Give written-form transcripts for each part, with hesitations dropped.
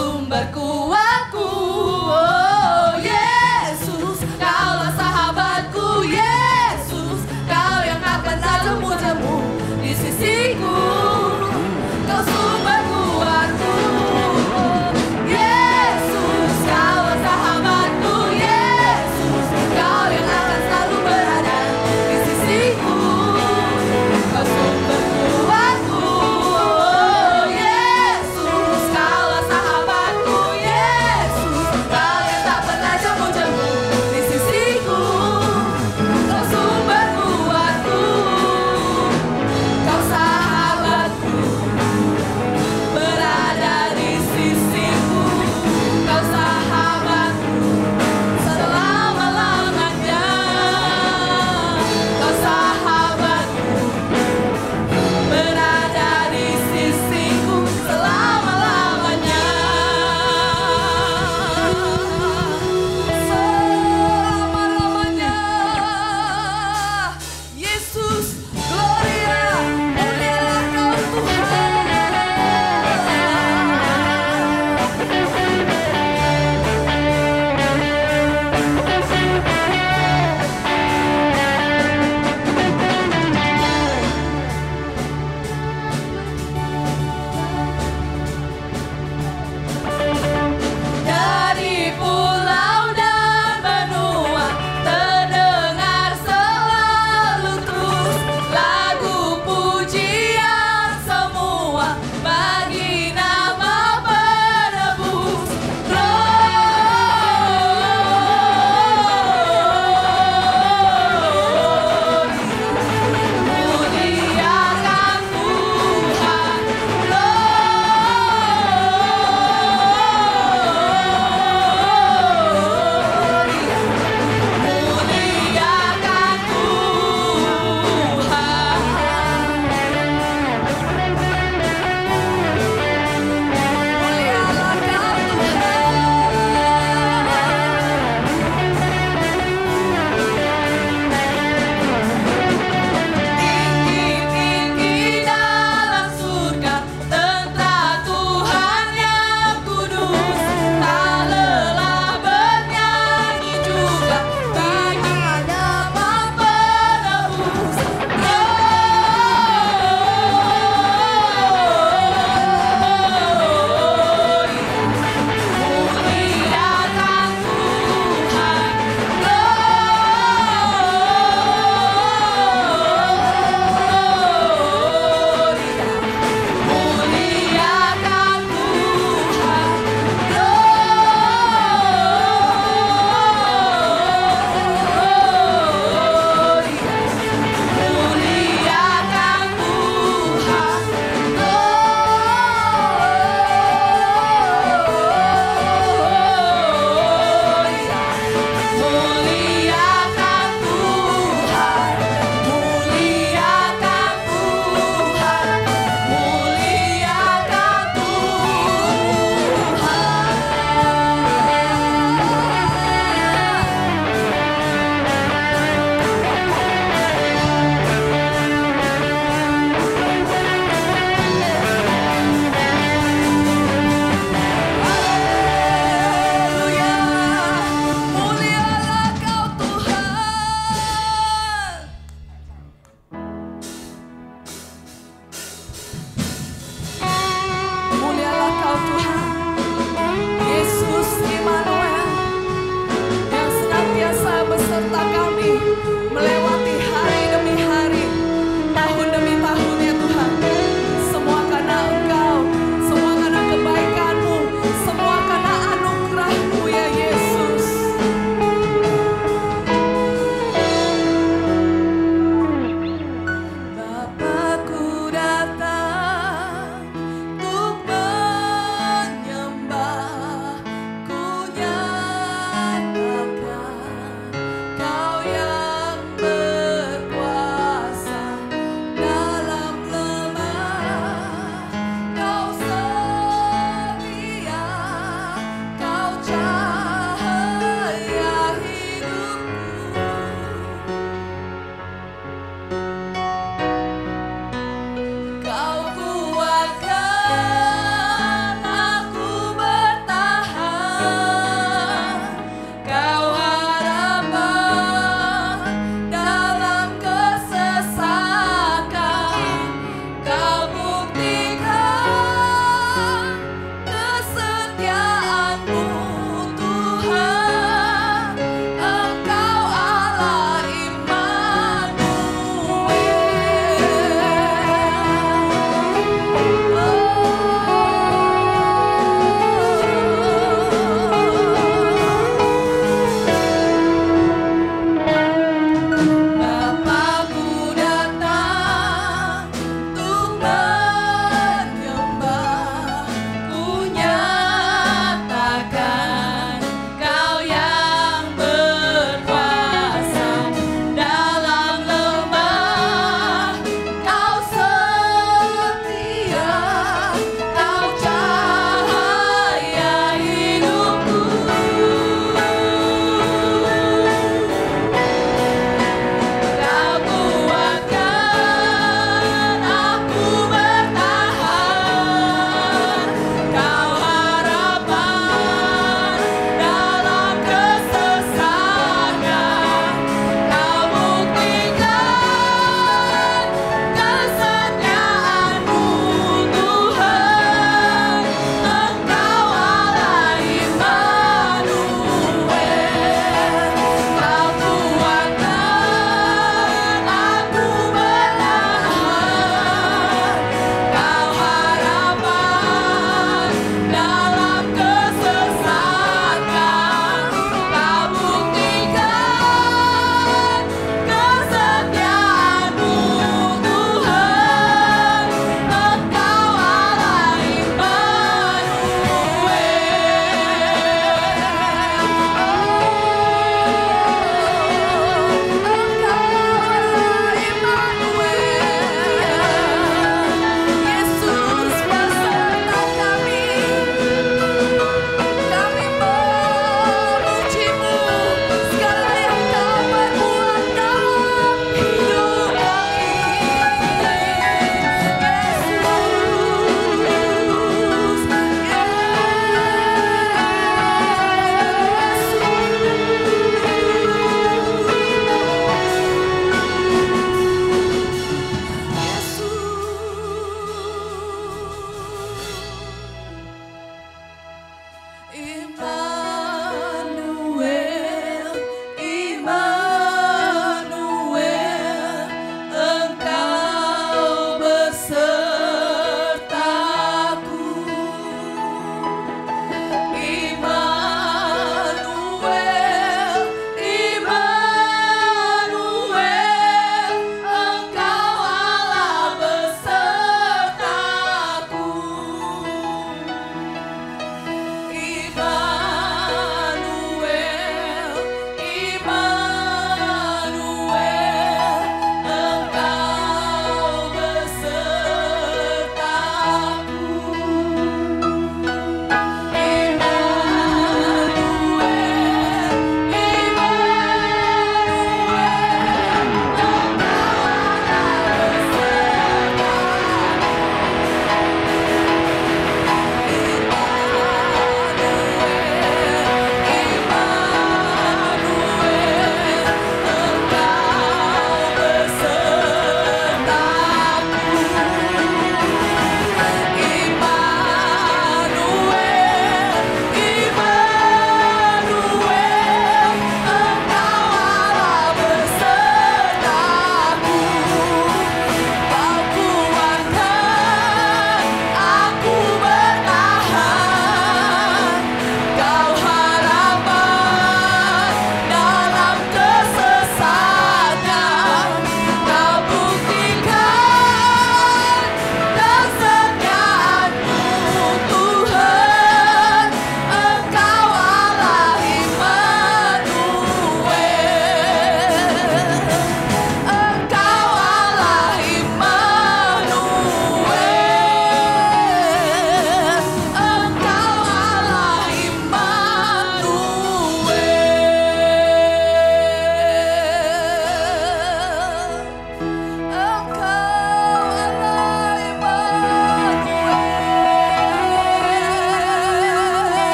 sumber kuatku. Oh Yesus, Kaulah sahabatku. Yesus, Kau yang akan temu-temu di sisiku. Kau sumber kuatku. Yesus, Kaulah sahabatku. Yesus, Kau yang akan selalu berada di sisiku. Kau sumber kuatku. Oh Yesus, Kaulah sahabatku. Yesus,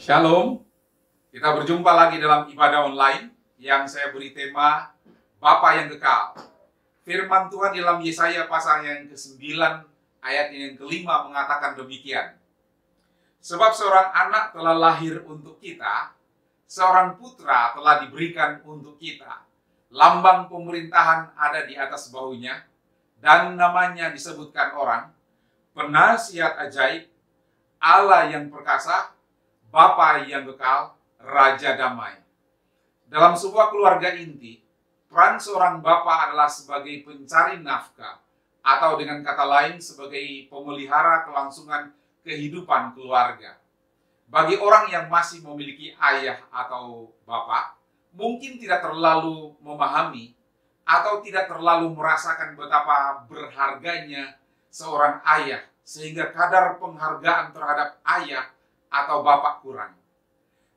Shalom, kita berjumpa lagi dalam ibadah online yang saya beri tema Bapa yang Kekal. Firman Tuhan dalam Yesaya pasal yang ke-9 ayat yang ke-5 mengatakan demikian. Sebab seorang anak telah lahir untuk kita, seorang putra telah diberikan untuk kita. Lambang pemerintahan ada di atas bahunya, dan namanya disebutkan orang, Penasihat Ajaib, Allah yang perkasa, Bapa yang Kekal, Raja Damai. Dalam sebuah keluarga inti, peran seorang bapa adalah sebagai pencari nafkah, atau dengan kata lain sebagai pemelihara kelangsungan kehidupan keluarga. Bagi orang yang masih memiliki ayah atau bapak, mungkin tidak terlalu memahami atau tidak terlalu merasakan betapa berharganya seorang ayah, sehingga kadar penghargaan terhadap ayah atau bapak kurang.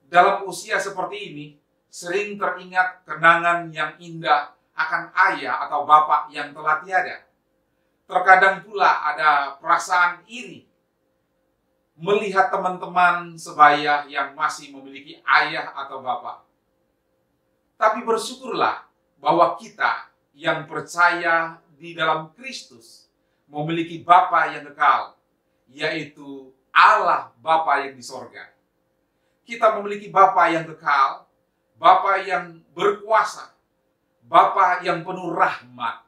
Dalam usia seperti ini, sering teringat kenangan yang indah akan ayah atau bapak yang telah tiada. Terkadang pula ada perasaan iri melihat teman-teman sebaya yang masih memiliki ayah atau bapak. Tapi bersyukurlah bahwa kita yang percaya di dalam Kristus memiliki Bapa yang kekal, yaitu Allah Bapa yang di sorga. Kita memiliki Bapa yang kekal, Bapa yang berkuasa, Bapa yang penuh rahmat,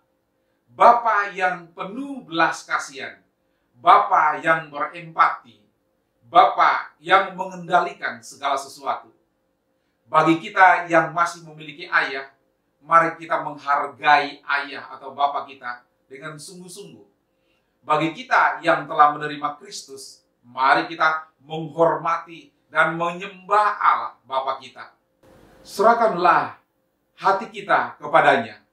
Bapa yang penuh belas kasihan, Bapa yang berempati, Bapa yang mengendalikan segala sesuatu. Bagi kita yang masih memiliki ayah, mari kita menghargai ayah atau Bapa kita dengan sungguh-sungguh. Bagi kita yang telah menerima Kristus, mari kita menghormati dan menyembah Allah Bapa kita. Serahkanlah hati kita kepadanya.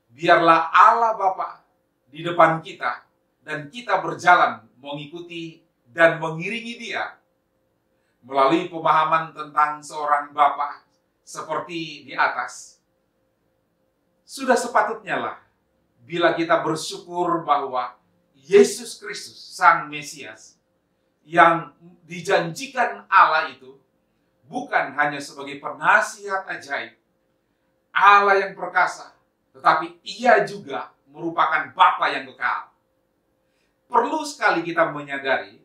Biarlah Allah Bapa di depan kita dan kita berjalan mengikuti dan mengiringi Dia. Melalui pemahaman tentang seorang Bapa seperti di atas, sudah sepatutnya lah bila kita bersyukur bahwa Yesus Kristus, Sang Mesias, yang dijanjikan Allah itu bukan hanya sebagai penasihat ajaib, Allah yang perkasa, tetapi Ia juga merupakan Bapa yang kekal. Perlu sekali kita menyadari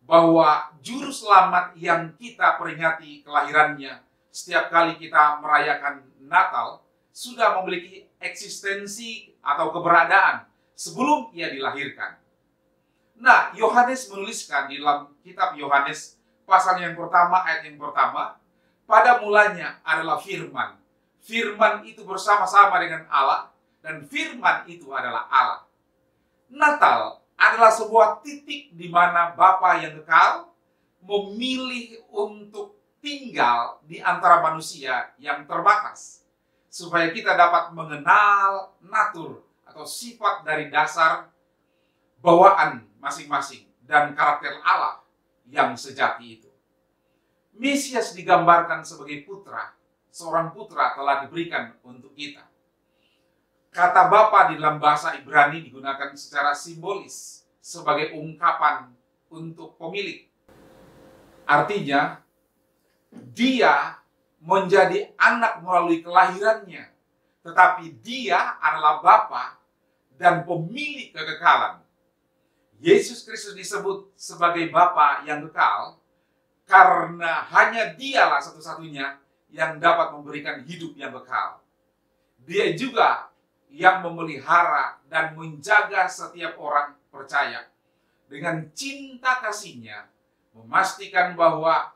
bahwa juru selamat yang kita peringati kelahirannya setiap kali kita merayakan Natal sudah memiliki eksistensi atau keberadaan sebelum Ia dilahirkan. Nah, Yohanes menuliskan di dalam kitab Yohanes pasal yang pertama, ayat yang pertama, pada mulanya adalah firman. Firman itu bersama-sama dengan Allah, dan firman itu adalah Allah. Natal adalah sebuah titik di mana Bapa yang kekal memilih untuk tinggal di antara manusia yang terbatas, supaya kita dapat mengenal natur atau sifat dari dasar bawaan masing-masing dan karakter Allah yang sejati itu. Mesias digambarkan sebagai putra. Seorang putra telah diberikan untuk kita. Kata Bapa di dalam bahasa Ibrani digunakan secara simbolis sebagai ungkapan untuk pemilik. Artinya, Dia menjadi anak melalui kelahirannya, tetapi Dia adalah Bapa dan pemilik kekekalan. Yesus Kristus disebut sebagai Bapa yang kekal karena hanya Dialah satu-satunya yang dapat memberikan hidup yang kekal. Dia juga yang memelihara dan menjaga setiap orang percaya dengan cinta kasih-Nya, memastikan bahwa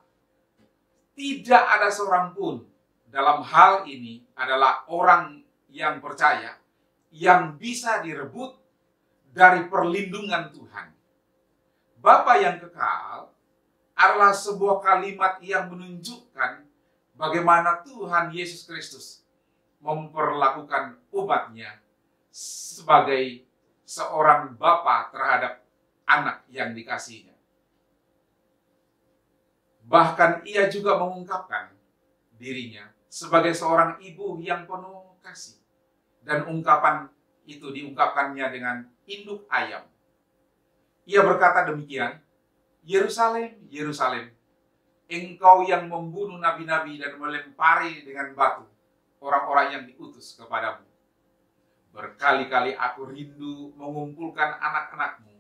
tidak ada seorang pun dalam hal ini adalah orang yang percaya yang bisa direbut dari perlindungan Tuhan. Bapa yang kekal adalah sebuah kalimat yang menunjukkan bagaimana Tuhan Yesus Kristus memperlakukan umatnya sebagai seorang bapa terhadap anak yang dikasihinya. Bahkan Ia juga mengungkapkan dirinya sebagai seorang ibu yang penuh kasih. Dan ungkapan itu diungkapkannya dengan induk ayam. Ia berkata demikian, Yerusalem, Yerusalem, engkau yang membunuh nabi-nabi dan melempari dengan batu orang-orang yang diutus kepadamu. Berkali-kali aku rindu mengumpulkan anak-anakmu,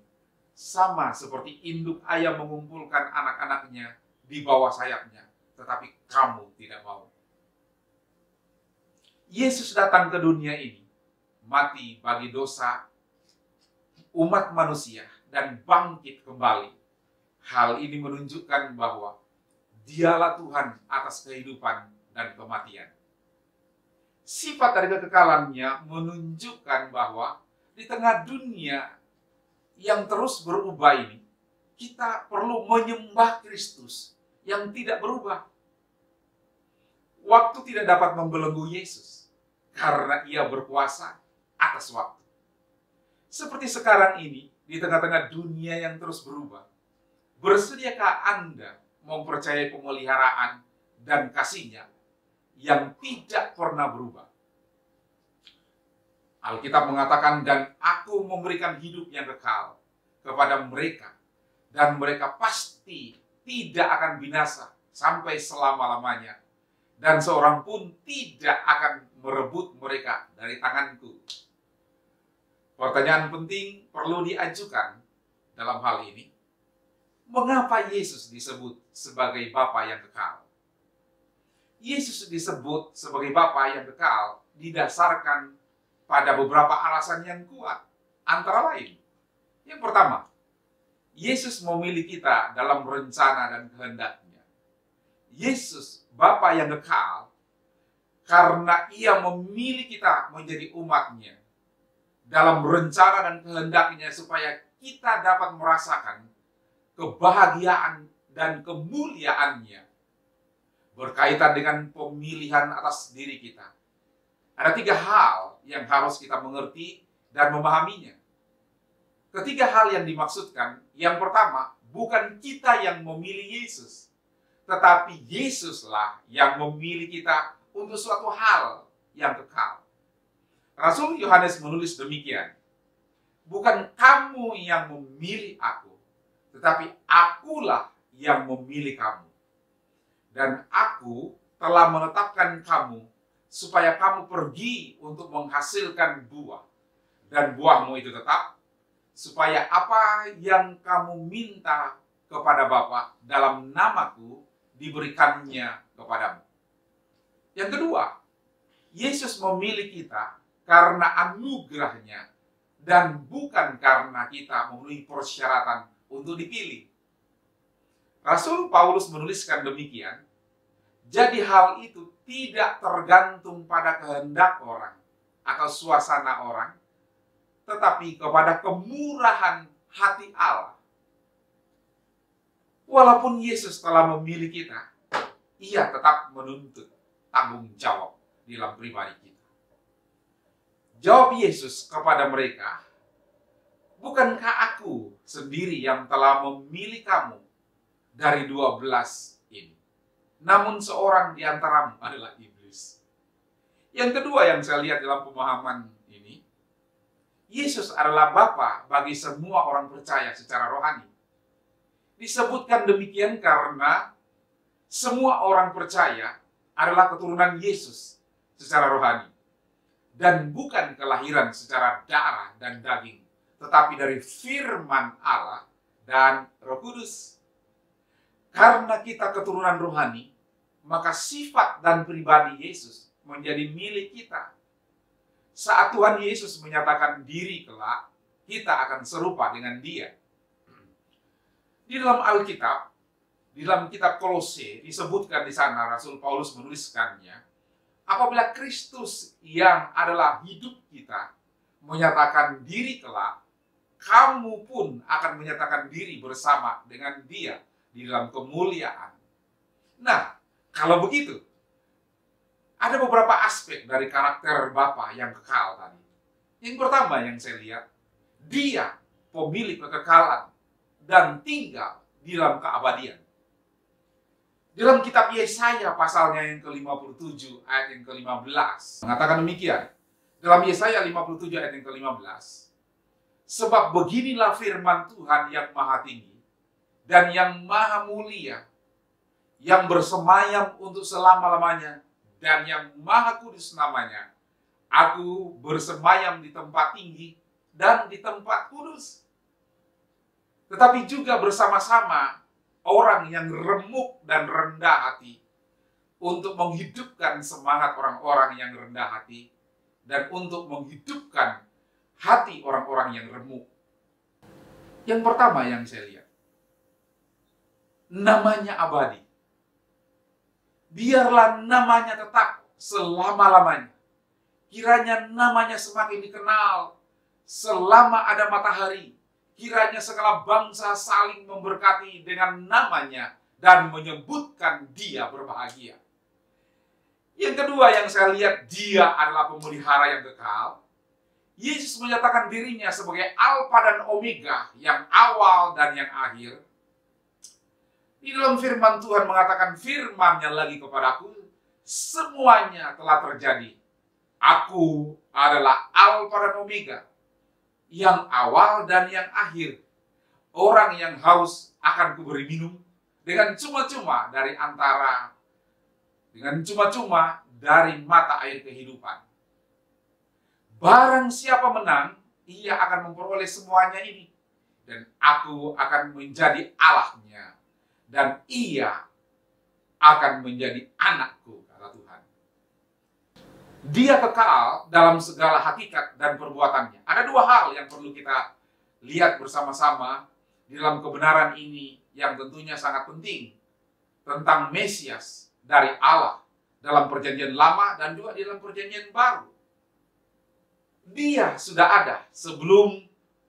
sama seperti induk ayam mengumpulkan anak-anaknya di bawah sayapnya, tetapi kamu tidak mau. Yesus datang ke dunia ini, mati bagi dosa umat manusia, dan bangkit kembali. Hal ini menunjukkan bahwa Dialah Tuhan atas kehidupan dan kematian. Sifat dari kekekalannya menunjukkan bahwa di tengah dunia yang terus berubah ini, kita perlu menyembah Kristus yang tidak berubah. Waktu tidak dapat membelenggu Yesus karena ia berkuasa atas waktu. Seperti sekarang ini, di tengah-tengah dunia yang terus berubah, bersediakah Anda mempercayai pemeliharaan dan kasih-Nya yang tidak pernah berubah? Alkitab mengatakan, dan aku memberikan hidup yang kekal kepada mereka, dan mereka pasti tidak akan binasa sampai selama-lamanya, dan seorang pun tidak akan merebut mereka dari tanganku. Pertanyaan penting perlu diajukan dalam hal ini. Mengapa Yesus disebut sebagai Bapa yang kekal? Yesus disebut sebagai Bapa yang kekal didasarkan pada beberapa alasan yang kuat. Antara lain, yang pertama, Yesus memilih kita dalam rencana dan kehendak-Nya. Yesus Bapa yang kekal karena Ia memilih kita menjadi umat-Nya dalam rencana dan kehendak-Nya supaya kita dapat merasakan kebahagiaan dan kemuliaan-Nya berkaitan dengan pemilihan atas diri kita. Ada 3 hal yang harus kita mengerti dan memahaminya. Ketiga hal yang dimaksudkan, yang pertama, bukan kita yang memilih Yesus, tetapi Yesuslah yang memilih kita untuk suatu hal yang kekal. Rasul Yohanes menulis demikian, bukan kamu yang memilih aku, tetapi akulah yang memilih kamu. Dan aku telah menetapkan kamu supaya kamu pergi untuk menghasilkan buah. Dan buahmu itu tetap, supaya apa yang kamu minta kepada Bapa dalam namaku diberikannya kepadamu. Yang kedua, Yesus memilih kita karena anugerah-Nya dan bukan karena kita memenuhi persyaratan untuk dipilih. Rasul Paulus menuliskan demikian, jadi hal itu tidak tergantung pada kehendak orang atau suasana orang, tetapi kepada kemurahan hati Allah. Walaupun Yesus telah memilih kita, Ia tetap menuntut tanggung jawab di dalam pribadi kita. Jawab Yesus kepada mereka, bukankah aku sendiri yang telah memilih kamu dari 12 ini? Namun seorang di antaramu adalah iblis. Yang kedua yang saya lihat dalam pemahaman ini, Yesus adalah Bapa bagi semua orang percaya secara rohani. Disebutkan demikian karena semua orang percaya adalah keturunan Yesus secara rohani. Dan bukan kelahiran secara darah dan daging, tetapi dari firman Allah dan Roh Kudus. Karena kita keturunan rohani, maka sifat dan pribadi Yesus menjadi milik kita. Saat Tuhan Yesus menyatakan diri kelak, kita akan serupa dengan Dia. Di dalam Alkitab, di dalam kitab Kolose, disebutkan di sana, Rasul Paulus menuliskannya, apabila Kristus yang adalah hidup kita menyatakan diri kelak, kamu pun akan menyatakan diri bersama dengan Dia di dalam kemuliaan. Nah, kalau begitu, ada beberapa aspek dari karakter Bapa yang kekal tadi. Yang pertama yang saya lihat, Dia pemilik kekekalan dan tinggal di dalam keabadian. Dalam kitab Yesaya pasalnya yang ke-57 ayat yang ke-15 mengatakan demikian. Dalam Yesaya 57 ayat yang ke-15, sebab beginilah firman Tuhan yang maha tinggi dan yang maha mulia, yang bersemayam untuk selama-lamanya, dan yang Maha Kudus namanya. Aku bersemayam di tempat tinggi dan di tempat kudus. Tetapi juga bersama-sama orang yang remuk dan rendah hati, untuk menghidupkan semangat orang-orang yang rendah hati, dan untuk menghidupkan hati orang-orang yang remuk. Yang pertama yang saya lihat, namanya abadi. Biarlah namanya tetap selama-lamanya. Kiranya namanya semakin dikenal selama ada matahari. Kiranya segala bangsa saling memberkati dengan namanya dan menyebutkan dia berbahagia. Yang kedua yang saya lihat, dia adalah pemelihara yang kekal. Yesus menyatakan dirinya sebagai Alfa dan Omega, yang awal dan yang akhir. Di dalam firman Tuhan mengatakan, firman-Nya lagi kepadaku, semuanya telah terjadi. Aku adalah Alfa dan Omega, yang awal dan yang akhir. Orang yang haus akan kuberi minum dengan cuma-cuma dari mata air kehidupan. Barang siapa menang, ia akan memperoleh semuanya ini. Dan aku akan menjadi Allahnya, dan ia akan menjadi anakku, kata Tuhan. Dia kekal dalam segala hakikat dan perbuatannya. Ada dua hal yang perlu kita lihat bersama-sama di dalam kebenaran ini yang tentunya sangat penting tentang Mesias dari Allah dalam perjanjian lama dan juga di dalam perjanjian baru. Dia sudah ada sebelum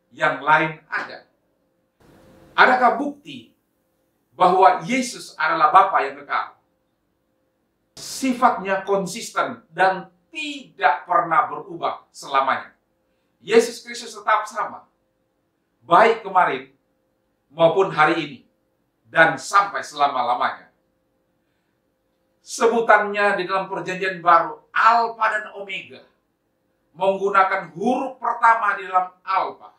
yang lain ada. Adakah bukti bahwa Yesus adalah Bapa yang kekal? Sifatnya konsisten dan tidak pernah berubah selamanya. Yesus Kristus tetap sama, baik kemarin maupun hari ini dan sampai selama-lamanya. Sebutannya di dalam perjanjian baru Alfa dan Omega, menggunakan huruf pertama di dalam Alfa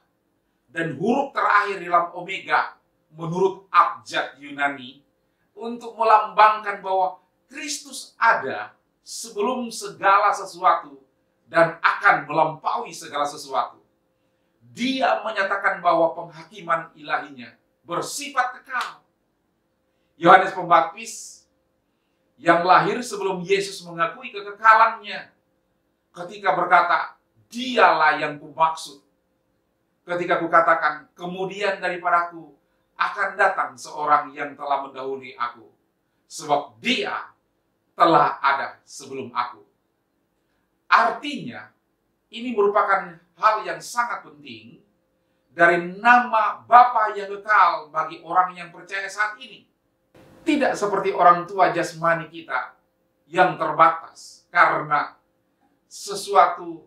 dan huruf terakhir di dalam Omega menurut abjad Yunani, untuk melambangkan bahwa Kristus ada sebelum segala sesuatu dan akan melampaui segala sesuatu. Dia menyatakan bahwa penghakiman ilahinya bersifat kekal. Yohanes Pembaptis yang lahir sebelum Yesus mengakui kekekalannya, ketika berkata, dialah yang kumaksud ketika kukatakan, kemudian daripadaku akan datang seorang yang telah mendahului aku, sebab dia telah ada sebelum aku. Artinya, ini merupakan hal yang sangat penting dari nama Bapa yang kekal bagi orang yang percaya saat ini. Tidak seperti orang tua jasmani kita yang terbatas karena sesuatu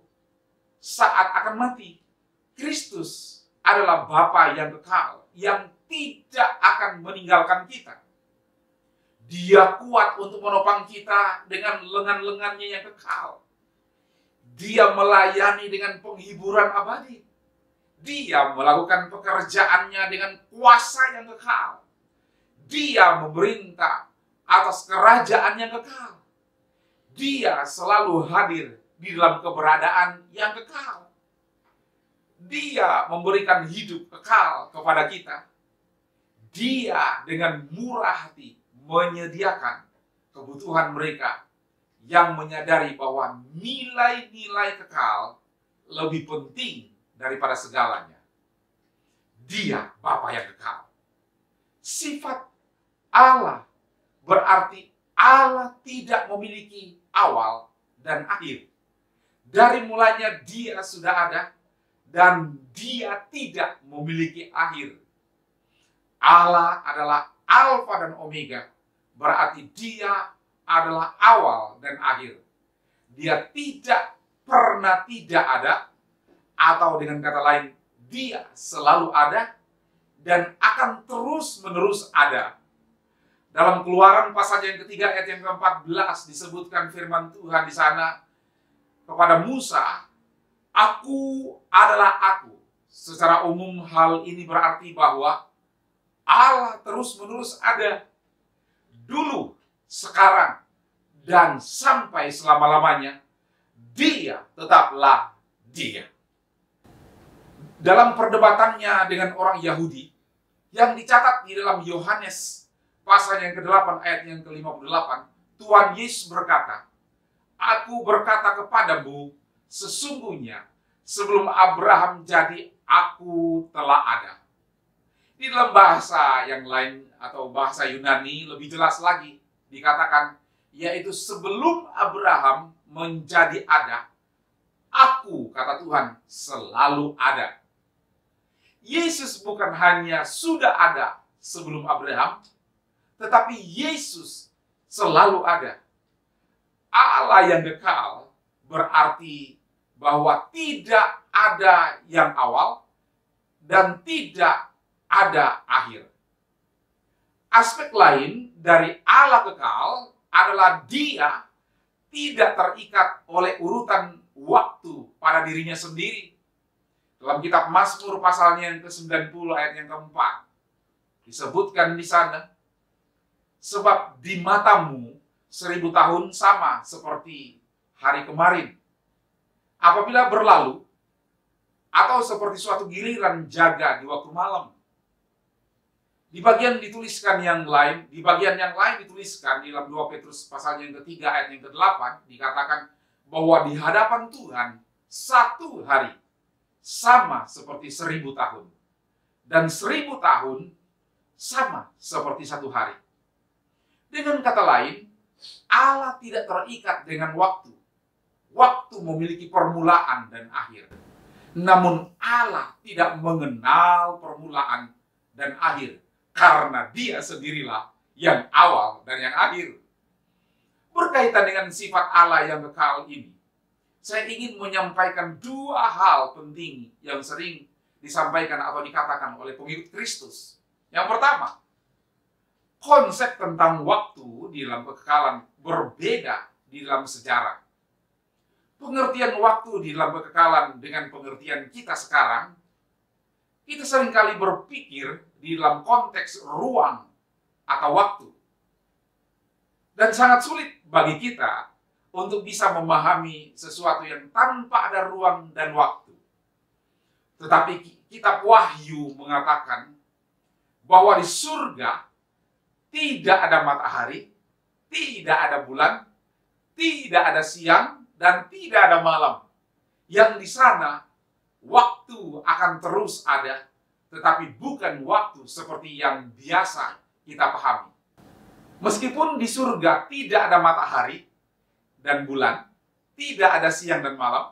saat akan mati. Kristus adalah Bapa yang kekal, yang tidak akan meninggalkan kita. Dia kuat untuk menopang kita dengan lengan-lengannya yang kekal. Dia melayani dengan penghiburan abadi. Dia melakukan pekerjaannya dengan kuasa yang kekal. Dia memerintah atas kerajaan yang kekal. Dia selalu hadir di dalam keberadaan yang kekal. Dia memberikan hidup kekal kepada kita. Dia dengan murah hati menyediakan kebutuhan mereka yang menyadari bahwa nilai-nilai kekal lebih penting daripada segalanya. Dia Bapa yang kekal. Sifat Allah berarti Allah tidak memiliki awal dan akhir. Dari mulanya dia sudah ada dan dia tidak memiliki akhir. Allah adalah Alfa dan Omega, berarti dia adalah awal dan akhir. Dia tidak pernah tidak ada, atau dengan kata lain, dia selalu ada dan akan terus-menerus ada. Dalam Keluaran pasal yang ketiga ayat yang ke-14 disebutkan firman Tuhan di sana kepada Musa, aku adalah aku. Secara umum hal ini berarti bahwa Allah terus-menerus ada. dulu, sekarang, dan sampai selama-lamanya, Dia tetaplah Dia. Dalam perdebatannya dengan orang Yahudi, yang dicatat di dalam Yohanes pasal yang ke-8 ayat yang ke-58, Tuhan Yesus berkata, "Aku berkata kepadamu, sesungguhnya sebelum Abraham jadi, aku telah ada." Di dalam bahasa yang lain atau bahasa Yunani lebih jelas lagi dikatakan, yaitu sebelum Abraham menjadi ada, aku, kata Tuhan, selalu ada. Yesus bukan hanya sudah ada sebelum Abraham, tetapi Yesus selalu ada. Allah yang kekal berarti bahwa tidak ada yang awal dan tidak ada akhir. Aspek lain dari Allah kekal adalah Dia tidak terikat oleh urutan waktu pada dirinya sendiri. Dalam kitab Mazmur pasalnya yang ke-90 ayat yang keempat, disebutkan di sana, sebab di matamu 1000 tahun sama seperti hari kemarin, apabila berlalu, atau seperti suatu giliran jaga di waktu malam. Di bagian dituliskan yang lain, di bagian yang lain dituliskan di dalam 2 Petrus pasal yang ketiga ayat yang ke-8 dikatakan bahwa di hadapan Tuhan satu hari sama seperti 1000 tahun dan 1000 tahun sama seperti satu hari. Dengan kata lain, Allah tidak terikat dengan waktu. Waktu memiliki permulaan dan akhir. Namun Allah tidak mengenal permulaan dan akhir, karena Dia sendirilah yang awal dan yang akhir. Berkaitan dengan sifat Allah yang kekal ini, saya ingin menyampaikan dua hal penting yang sering disampaikan atau dikatakan oleh pengikut Kristus. Yang pertama, konsep tentang waktu di dalam kekekalan berbeda di dalam sejarah. Pengertian waktu di dalam kekekalan dengan pengertian kita sekarang, kita seringkali berpikir di dalam konteks ruang atau waktu. Dan sangat sulit bagi kita untuk bisa memahami sesuatu yang tanpa ada ruang dan waktu. Tetapi kitab Wahyu mengatakan bahwa di surga tidak ada matahari, tidak ada bulan, tidak ada siang, dan tidak ada malam. Yang di sana waktu akan terus ada, tetapi bukan waktu seperti yang biasa kita pahami. Meskipun di surga tidak ada matahari dan bulan, tidak ada siang dan malam,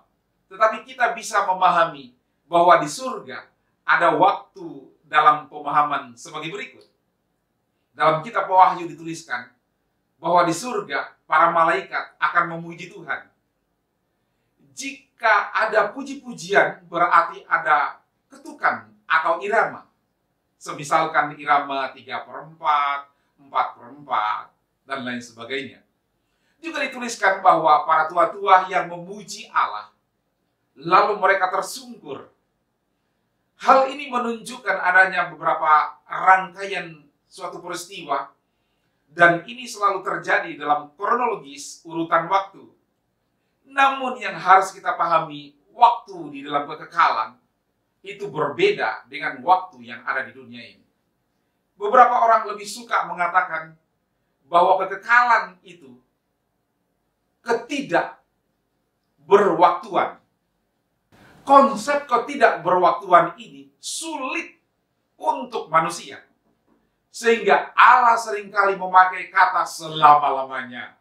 tetapi kita bisa memahami bahwa di surga ada waktu dalam pemahaman sebagai berikut. Dalam kitab Wahyu dituliskan bahwa di surga para malaikat akan memuji Tuhan. Jika ada puji-pujian, berarti ada ketukan atau irama. Semisalkan irama 3/4, 4/4, dan lain sebagainya. Juga dituliskan bahwa para tua-tua yang memuji Allah, lalu mereka tersungkur. Hal ini menunjukkan adanya beberapa rangkaian suatu peristiwa, dan ini selalu terjadi dalam kronologis urutan waktu. Namun yang harus kita pahami, waktu di dalam kekekalan itu berbeda dengan waktu yang ada di dunia ini. Beberapa orang lebih suka mengatakan bahwa kekekalan itu ketidakberwaktuan. Konsep ketidakberwaktuan ini sulit untuk manusia. Sehingga Allah seringkali memakai kata selama-lamanya.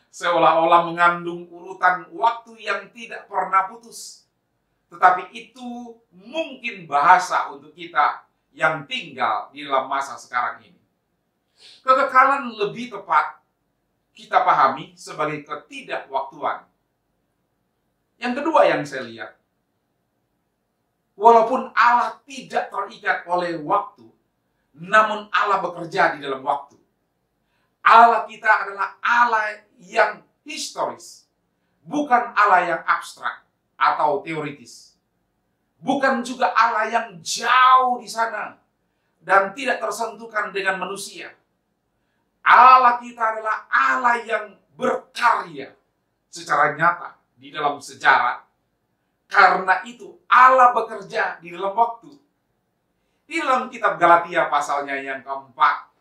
Seolah-olah mengandung urutan waktu yang tidak pernah putus. Tetapi itu mungkin bahasa untuk kita yang tinggal di dalam masa sekarang ini. Kekekalan lebih tepat kita pahami sebagai ketidakwaktuan. Yang kedua yang saya lihat, walaupun Allah tidak terikat oleh waktu, namun Allah bekerja di dalam waktu. Allah kita adalah Allah yang historis, bukan Allah yang abstrak atau teoritis. Bukan juga Allah yang jauh di sana dan tidak tersentuhkan dengan manusia. Allah kita adalah Allah yang berkarya secara nyata di dalam sejarah. Karena itu Allah bekerja di dalam waktu. Di dalam kitab Galatia pasalnya yang keempat,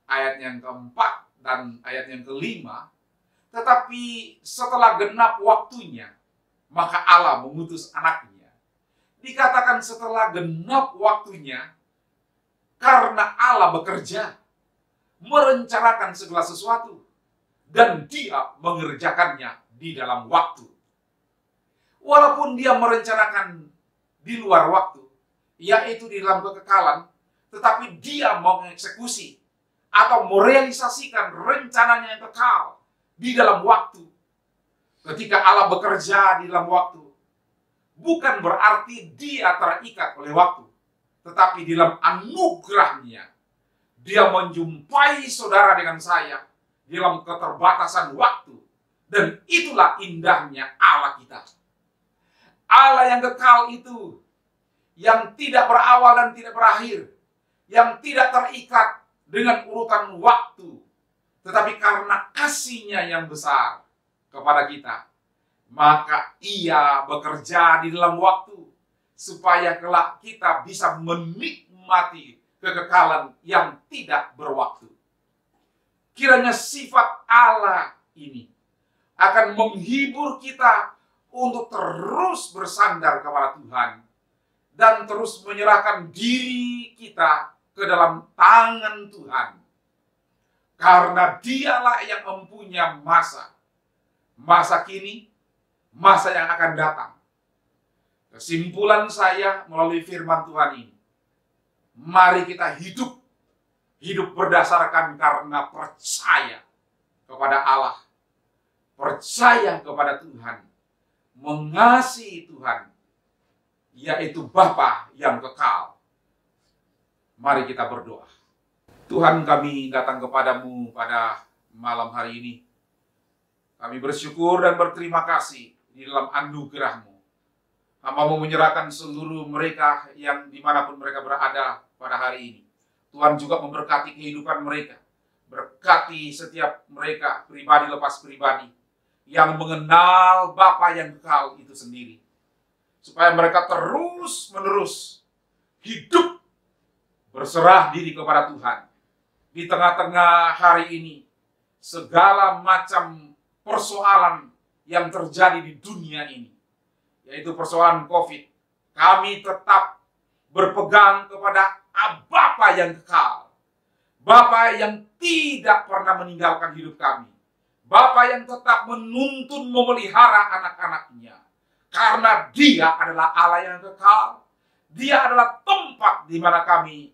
ayat yang keempat dan ayat yang kelima, tetapi setelah genap waktunya, maka Allah mengutus anaknya. Dikatakan setelah genap waktunya, karena Allah bekerja, merencanakan segala sesuatu, dan dia mengerjakannya di dalam waktu. Walaupun dia merencanakan di luar waktu, yaitu di dalam kekekalan, tetapi dia mau mengeksekusi atau merealisasikan rencananya yang kekal di dalam waktu. Ketika Allah bekerja di dalam waktu, bukan berarti dia terikat oleh waktu, tetapi di dalam anugerahnya, dia menjumpai saudara dengan saya di dalam keterbatasan waktu. Dan itulah indahnya Allah kita. Allah yang kekal itu, yang tidak berawal dan tidak berakhir, yang tidak terikat dengan urutan waktu, tetapi karena kasih-Nya yang besar kepada kita, maka Ia bekerja di dalam waktu, supaya kelak kita bisa menikmati kekekalan yang tidak berwaktu. Kiranya sifat Allah ini akan menghibur kita untuk terus bersandar kepada Tuhan dan terus menyerahkan diri kita ke dalam tangan Tuhan. Karena Dialah yang mempunyai masa kini, masa yang akan datang. Kesimpulan saya melalui firman Tuhan ini, mari kita hidup berdasarkan karena percaya kepada Allah, percaya kepada Tuhan, mengasihi Tuhan, yaitu Bapa yang kekal. Mari kita berdoa. Tuhan, kami datang kepadamu pada malam hari ini. Kami bersyukur dan berterima kasih di dalam anugerah-Mu. Hamba-Mu menyerahkan seluruh mereka yang dimanapun mereka berada pada hari ini. Tuhan juga memberkati kehidupan mereka. Berkati setiap mereka, pribadi lepas pribadi, yang mengenal Bapa yang kekal itu sendiri. Supaya mereka terus-menerus hidup berserah diri kepada Tuhan. Di tengah-tengah hari ini, segala macam persoalan yang terjadi di dunia ini, yaitu persoalan COVID, kami tetap berpegang kepada Bapa yang kekal. Bapa yang tidak pernah meninggalkan hidup kami. Bapa yang tetap menuntun memelihara anak-anaknya. Karena Dia adalah Allah yang kekal. Dia adalah tempat di mana kami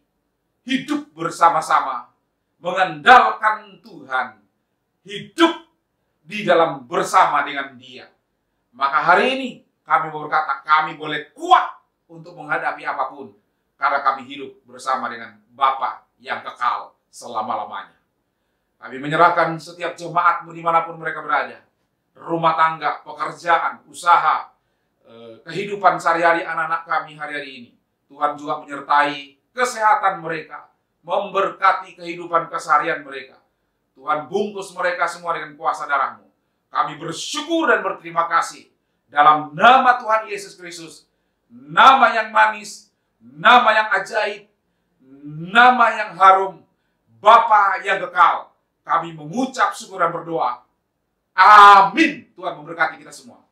hidup bersama-sama, mengandalkan Tuhan, hidup di dalam bersama dengan Dia. Maka hari ini kami berkata, kami boleh kuat untuk menghadapi apapun, karena kami hidup bersama dengan Bapa yang kekal selama-lamanya. Kami menyerahkan setiap jemaat-Mu dimanapun mereka berada, rumah tangga, pekerjaan, usaha, kehidupan sehari-hari anak-anak kami hari-hari ini. Tuhan juga menyertai kesehatan mereka, memberkati kehidupan keseharian mereka. Tuhan bungkus mereka semua dengan kuasa darah-Mu. Kami bersyukur dan berterima kasih dalam nama Tuhan Yesus Kristus, nama yang manis, nama yang ajaib, nama yang harum, Bapa yang kekal. Kami mengucap syukur dan berdoa. Amin. Tuhan memberkati kita semua.